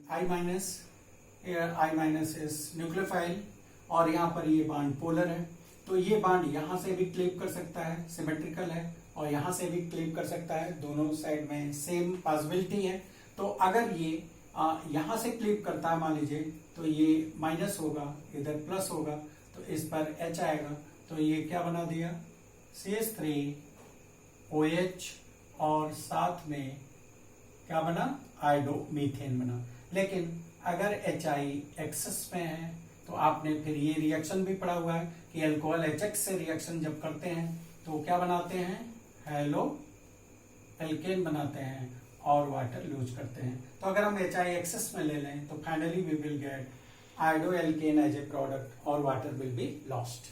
I minus is nucleophile और यहाँ पर ये बॉन्ड पोलर है, तो ये बॉन्ड यहाँ से भी क्लीव कर सकता है, सिमेट्रिकल है, और यहाँ से भी क्लीव कर सकता है, दोनों साइड में सेम पॉसिबिलिटी है। तो अगर ये यहाँ से क्लीव करता है मान लीजिए, तो ये माइनस होगा, इधर प्लस होगा, तो इस पर H आएगा, तो ये क्या बना दिया CH3OH और साथ में क्या बना आयोडोमीथेन बना। लेकिन अगर HI एक्सेस में है तो आपने फिर ये रिएक्शन भी पढ़ा हुआ है कि अल्कोहल HX से रिएक्शन जब करते हैं तो क्या बनाते हैं हेलो एल्केन बनाते हैं और वाटर लूज करते हैं। तो अगर हम HI एक्सेस में ले लें तो finally we will get iodo alkane as a product और वाटर विल बी लॉस्ट।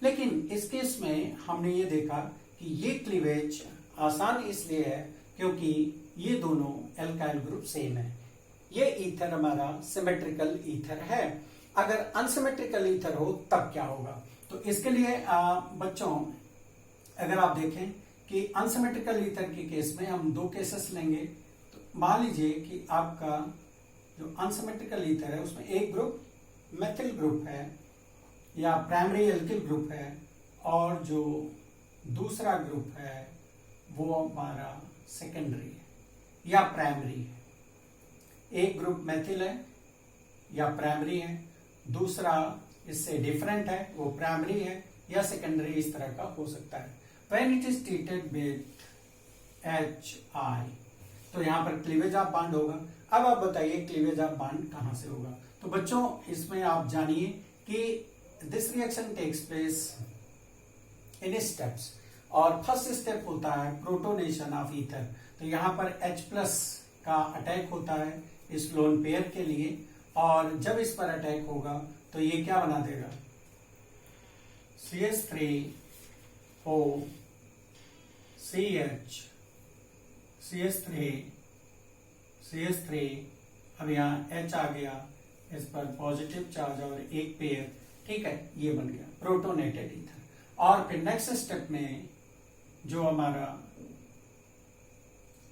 लेकिन इस केस में हमने ये देखा कि ये क्लीवेज आसान इसलिए है क्योंकि ये दोनों एल्काइल ग्रुप सेम है। ये ईथर हमारा सिमेट्रिकल ईथर है। अगर अनसिमेट्रिकल ईथर हो तब क्या होगा, तो इसके लिए बच्चों अगर आप देखें कि अनसिमेट्रिकल ईथर के केस में हम दो केसेस लेंगे। तो मान लीजिए कि आपका जो अनसिमेट्रिकल ईथर है उसमें एक ग्रुप मेथिल ग्रुप है या प्राइमरी एल्किल ग्रुप है और जो दूसरा ग्रुप है वो हमारा सेकेंडरी है या प्राइमरी है। एक ग्रुप मेथिल है या प्राइमरी है, दूसरा इससे डिफरेंट है, वो प्राइमरी है या सेकेंडरी, इस तरह का हो सकता है। When it is treated with HI, तो यहाँ पर क्लीवेज ऑफ बॉन्ड होगा। अब आप बताइए क्लीवेज ऑफ बॉन्ड कहां से होगा। तो बच्चों इसमें आप जानिए कि this reaction takes place in steps और फर्स्ट स्टेप होता है प्रोटोनेशन ऑफ ईथर। तो यहाँ पर H+ का अटैक होता है इस लोन पेयर के लिए, और जब इस पर अटैक होगा तो ये क्या बना देगा CH3O CH3 अब यहाँ H आ गया, इस पर पॉजिटिव चार्ज और एक पेयर, ठीक है, ये बन गया प्रोटोनेटेड ईथर। और फिर नेक्स्ट स्टेप में जो हमारा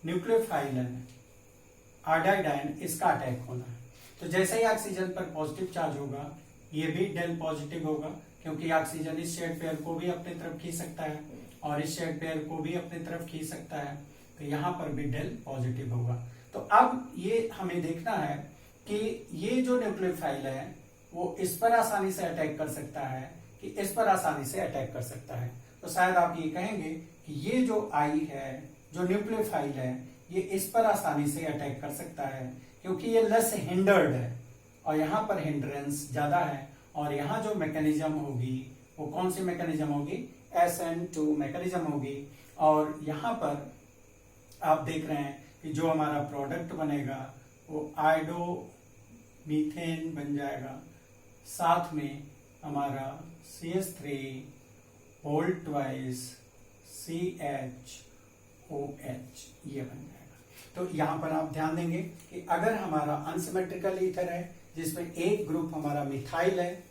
न्यूक्लियोफाइल है आयोडाइड, इसका अटैक होना है। तो जैसे ही ऑक्सीजन पर पॉजिटिव चार्ज होगा ये भी डेल पॉजिटिव होगा, क्योंकि ऑक्सीजन इस शेड पेयर को भी अपनी तरफ खींच सकता है और इस शेड पेयर को भी अपनी तरफ खींच सकता है, तो यहाँ पर भी डेल पॉजिटिव होगा। तो अब ये हमें देखना है कि ये जो न्यूक्लियोफाइल है वो इस पर आसानी से अटैक कर सकता है कि इस पर आसानी से अटैक कर सकता है। तो शायद आप ये कहेंगे कि ये जो आई है, जो न्यूक्लियोफाइल है, ये इस पर आसानी से अटैक कर सकता है क्योंकि ये लेस हिंडर्ड है और यहाँ पर हिंड्रेंस ज्यादा है, और यहाँ जो मैकेनिज्म होगी वो कौन सी मैकेनिज्म होगी SN2 मैकेनिज्म होगी। और यहाँ पर आप देख रहे हैं कि जो हमारा प्रोडक्ट बनेगा वो आयोडोमीथेन बन जाएगा, साथ में हमारा CH3 होल ट्वाइस CHOH ये बन जाएगा। तो यहाँ पर आप ध्यान देंगे कि अगर हमारा अनसिमेट्रिकल ईथर है जिसमें एक ग्रुप हमारा मिथाइल है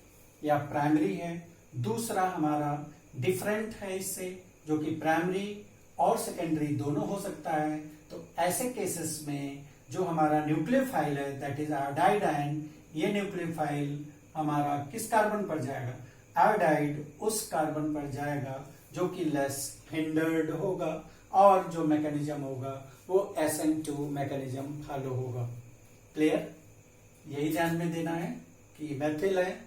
या प्राइमरी है, दूसरा हमारा डिफरेंट है इससे जो कि प्राइमरी और सेकेंडरी दोनों हो सकता है, तो ऐसे केसेस में जो हमारा न्यूक्लियोफाइल है दैट इज आयोडाइड, ये न्यूक्लियोफाइल हमारा किस कार्बन पर जाएगा, आयोडाइड उस कार्बन पर जाएगा जो कि लेस हिंडर्ड होगा, और जो मैकेनिज्म होगा वो SN2 मैकेनिज्म फॉलो होगा। क्लियर? यही ध्यान में देना है कि मेथिल है,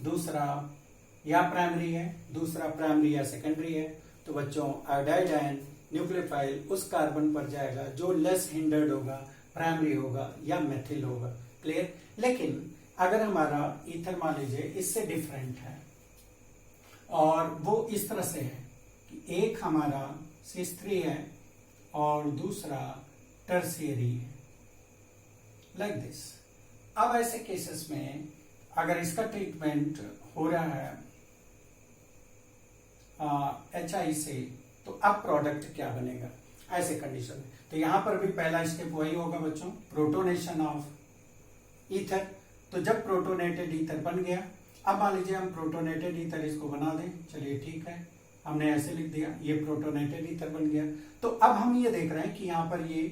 दूसरा या प्राइमरी है, दूसरा प्राइमरी या सेकेंडरी है, तो बच्चों आयोडाइड न्यूक्लियोफाइल उस कार्बन पर जाएगा जो लेस हिंडर्ड होगा, प्राइमरी होगा या मेथिल होगा। क्लियर? लेकिन अगर हमारा ईथर मान लीजिए इससे डिफरेंट है और वो इस तरह से है कि एक हमारा CH3 है और दूसरा टर्शियरी है, लाइक दिस। अब ऐसे केसेस में अगर इसका ट्रीटमेंट हो रहा है HI से, तो अब प्रोडक्ट क्या बनेगा ऐसे कंडीशन में। तो यहां पर भी पहला स्टेप वही होगा बच्चों, प्रोटोनेशन ऑफ ईथर। तो जब प्रोटोनेटेड ईथर बन गया, अब मान लीजिए हम प्रोटोनेटेड ईथर इसको बना दें, चलिए ठीक है, हमने ऐसे लिख दिया, ये प्रोटोनेटेड ईथर बन गया। तो अब हम ये देख रहे हैं कि यहाँ पर ये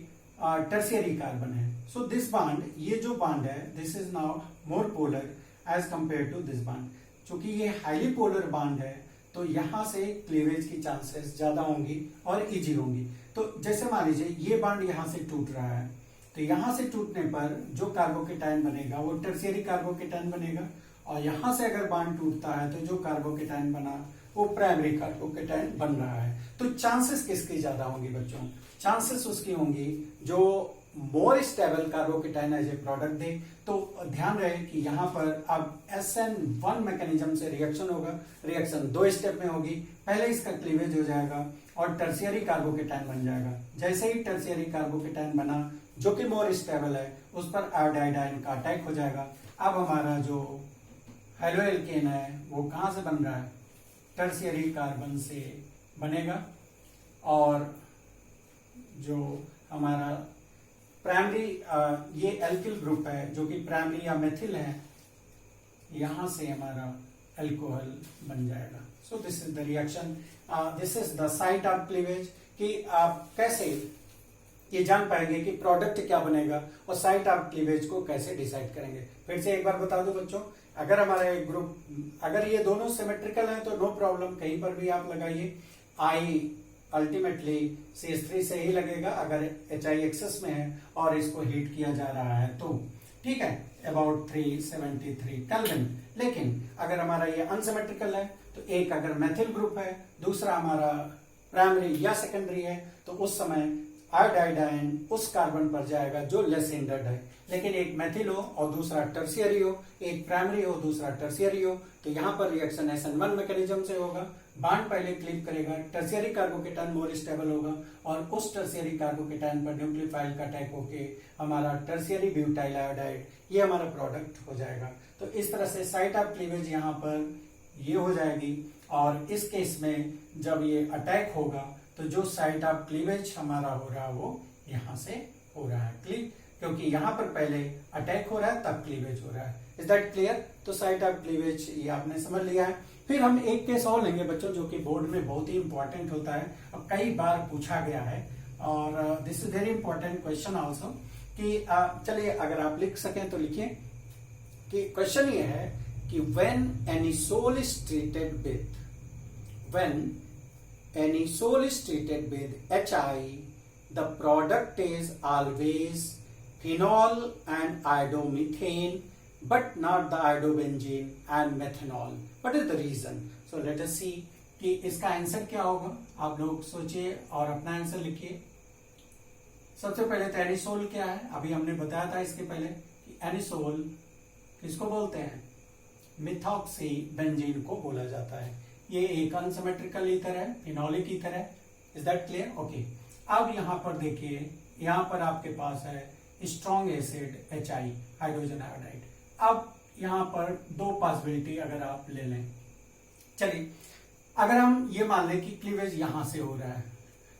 टर्शियरी कार्बन है। सो दिस बॉन्ड, ये जो बॉन्ड है, this is now more polar as compare to this bond. क्योंकि ये हाईली पोलर बॉन्ड है तो यहाँ से क्लीवेज की चांसेस ज्यादा होंगी और इजी होंगी। तो जैसे मान लीजिए ये बॉन्ड यहाँ से टूट रहा है, तो यहाँ से टूटने पर जो कार्बोकेटाइन बनेगा वो टर्शियरी कार्बोकेटाइन बनेगा, और यहाँ से अगर बॉन्ड टूटता है तो जो कार्बोकेटाइन बना वो प्राइमरी कार्बोकेटाइन बन रहा है। तो चांसेस किसकी ज्यादा होंगी बच्चों? चांसेस उसकी होंगी जो more stable carbocation as a product दे। तो ध्यान रहे कि यहाँ पर अब SN1 मैकेनिज्म से रिएक्शन होगा। रिएक्शन 2 स्टेप में होगी। पहले इसका क्लीवेज हो जाएगा और टर्शियरी कार्बोकेटाइन बन जाएगा। जैसे ही टर्शियरी कार्बोकेटाइन बना जो कि मोर स्टेबल है, उस पर आयोडाइड का अटैक हो जाएगा। अब हमारा जो हेलोएल्केन है वो कहां से बन रहा है? टर्शियरी कार्बन से बनेगा, और जो हमारा प्राइमरी ये एल्किल ग्रुप है जो कि प्राइमरी या मेथिल है, यहां से हमारा अल्कोहल बन जाएगा। So this is the reaction, this is the site of cleavage. कि आप कैसे ये जान पाएंगे कि प्रोडक्ट क्या बनेगा और साइट ऑफ क्लीवेज को कैसे डिसाइड करेंगे। फिर से एक बार बता दूं बच्चों, अगर हमारा एक ग्रुप, अगर ये दोनों सिमेट्रिकल है तो नो प्रॉब्लम, कहीं पर भी आप लगाइए। आई अल्टीमेटली CH3 से ही लगेगा अगर HI एक्सेस में है और इसको हीट किया जा रहा है तो, ठीक है, अबाउट 373 केल्विन। लेकिन अगर हमारा ये अनसिमेट्रिकल है तो एक अगर मेथिल ग्रुप है, दूसरा हमारा प्राइमरी या सेकेंडरी है, तो उस समय आयोडाइड उस कार्बन पर जाएगा जो लेस हिंडर्ड है। लेकिन एक मेथिल हो और दूसरा टर्शियरी हो, एक प्राइमरी हो दूसरा टर्शियरी हो, तो यहाँ पर रिएक्शन SN1 मैकेनिज्म से होगा। बॉन्ड पहले क्लीव करेगा, टर्शियरी कार्बोकेटाइन मोर स्टेबल होगा और उस टर्शियरी कार्बोकेटाइन पर न्यूक्लियोफाइल का अटैक होके हमारा टर्शियरी ब्यूटाइल आयोडाइड ये हमारा प्रोडक्ट हो जाएगा। तो इस तरह से साइट ऑफ क्लीवेज यहाँ पर ये हो जाएगी, और इस केस में जब ये अटैक होगा तो जो साइट ऑफ क्लीवेज हमारा हो रहा है वो यहाँ से हो रहा है क्लिक, क्योंकि यहाँ पर पहले अटैक हो रहा है तब क्लीवेज हो रहा है। Is that clear? तो साइट ऑफ क्लीवेज ये आपने समझ लिया है। फिर हम एक केस और लेंगे बच्चों जो कि बोर्ड में बहुत ही इंपॉर्टेंट होता है और कई बार पूछा गया है, और this is very important question also. कि चलिए अगर आप लिख सकें तो लिखिए कि क्वेश्चन ये है कि when anisole is treated with HI, the product is always phenol and iodomethane, but not the iodobenzene and methanol. What is the reason? So let us see कि इसका आंसर क्या होगा। आप लोग सोचिए और अपना आंसर लिखिए। सबसे पहले तो एनिसोल क्या है, अभी हमने बताया था इसके पहले कि एनिसोल किसको बोलते हैं? मिथॉक्सी बेंजीन को बोला जाता है। ये एक अनसिमेट्रिकल ईथर है, फिनोलिक ईथर है। Is that clear? ओके। अब यहाँ पर देखिए, यहाँ पर आपके पास है strong acid HI, hydrogen iodide. अब यहाँ पर दो पॉसिबिलिटी अगर आप ले लें, चलिए अगर हम ये मान लें कि क्लीवेज यहां से हो रहा है,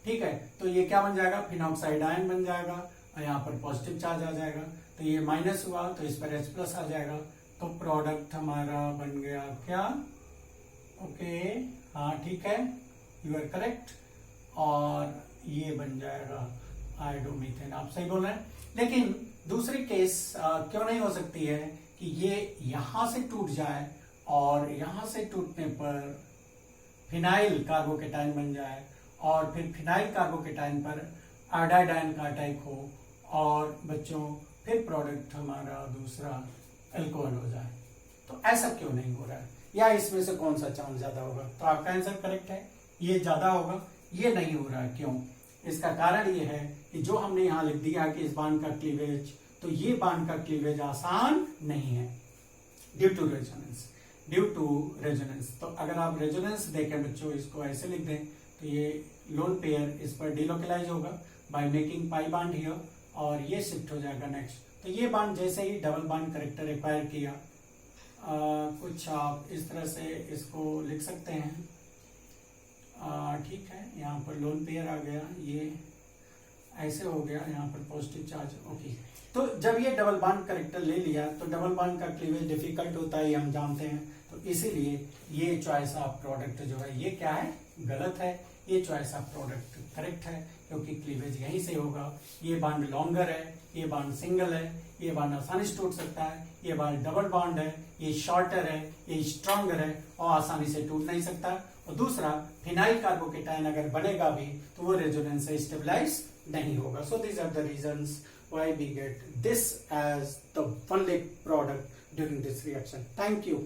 ठीक है, तो ये क्या बन जाएगा? फिनॉक्साइड आयन बन जाएगा और यहाँ पर पॉजिटिव चार्ज आ जाएगा, तो ये माइनस हुआ तो इस पर H+ आ जाएगा, तो प्रोडक्ट हमारा बन गया क्या? ओके, हाँ ठीक है, यू आर करेक्ट, और ये बन जाएगा आयोडोमीथेन। आप सही बोल रहे हैं। लेकिन दूसरी केस क्यों नहीं हो सकती है कि ये यहां से टूट जाए और यहां से टूटने पर फिनाइल कार्बोकेटाइन बन जाए और फिर फिनाइल कार्बोकेटाइन पर आयोडाइड का अटैक हो और बच्चों फिर प्रोडक्ट हमारा दूसरा अल्कोहल हो जाए? तो ऐसा क्यों नहीं हो रहा है, या इसमें से कौन सा चांस ज्यादा होगा? तो आपका आंसर करेक्ट है, ये ज्यादा होगा। ये नहीं हो रहा है, क्यों? इसका कारण ये है कि जो हमने यहाँ लिख दिया कि इस बांड का क्लीवेज, तो ये बांड का क्लीवेज आसान नहीं है ड्यू टू रेजोनेंस। तो अगर आप रेजोनेंस देखें बच्चों, इसको ऐसे लिख दें तो ये लोन पेयर इस पर डिलोकलाइज होगा by making pi bond here, और ये शिफ्ट हो जाएगा नेक्स्ट। तो ये बांड जैसे ही डबल बांड करेक्टर एक्वायर किया, कुछ आप इस तरह से इसको लिख सकते हैं, ठीक है, यहाँ पर लोन पेयर आ गया, ये ऐसे हो गया, यहाँ पर पॉजिटिव चार्ज। ओके, तो जब ये डबल बांड करेक्टर ले लिया तो डबल बांड का क्लीवेज डिफिकल्ट होता है, ये हम जानते हैं, तो इसीलिए ये चॉइस ऑफ प्रोडक्ट जो है ये क्या है? गलत है। ये चॉइस ऑफ प्रोडक्ट करेक्ट है, क्योंकि क्लीवेज यहीं से होगा। ये बॉन्ड लॉन्गर है, ये बॉन्ड सिंगल है, ये बॉन्ड आसानी से टूट सकता है, ये बॉन्ड डबल बॉन्ड है, ये शॉर्टर है, ये स्ट्रॉन्गर है और आसानी से टूट नहीं सकता। और दूसरा, फिनाइल कार्बोकेटाइन अगर बनेगा भी तो वो रेजोनेंस से स्टेबलाइज नहीं होगा। So these are the reasons why we get this as the one leg product during this reaction. Thank you.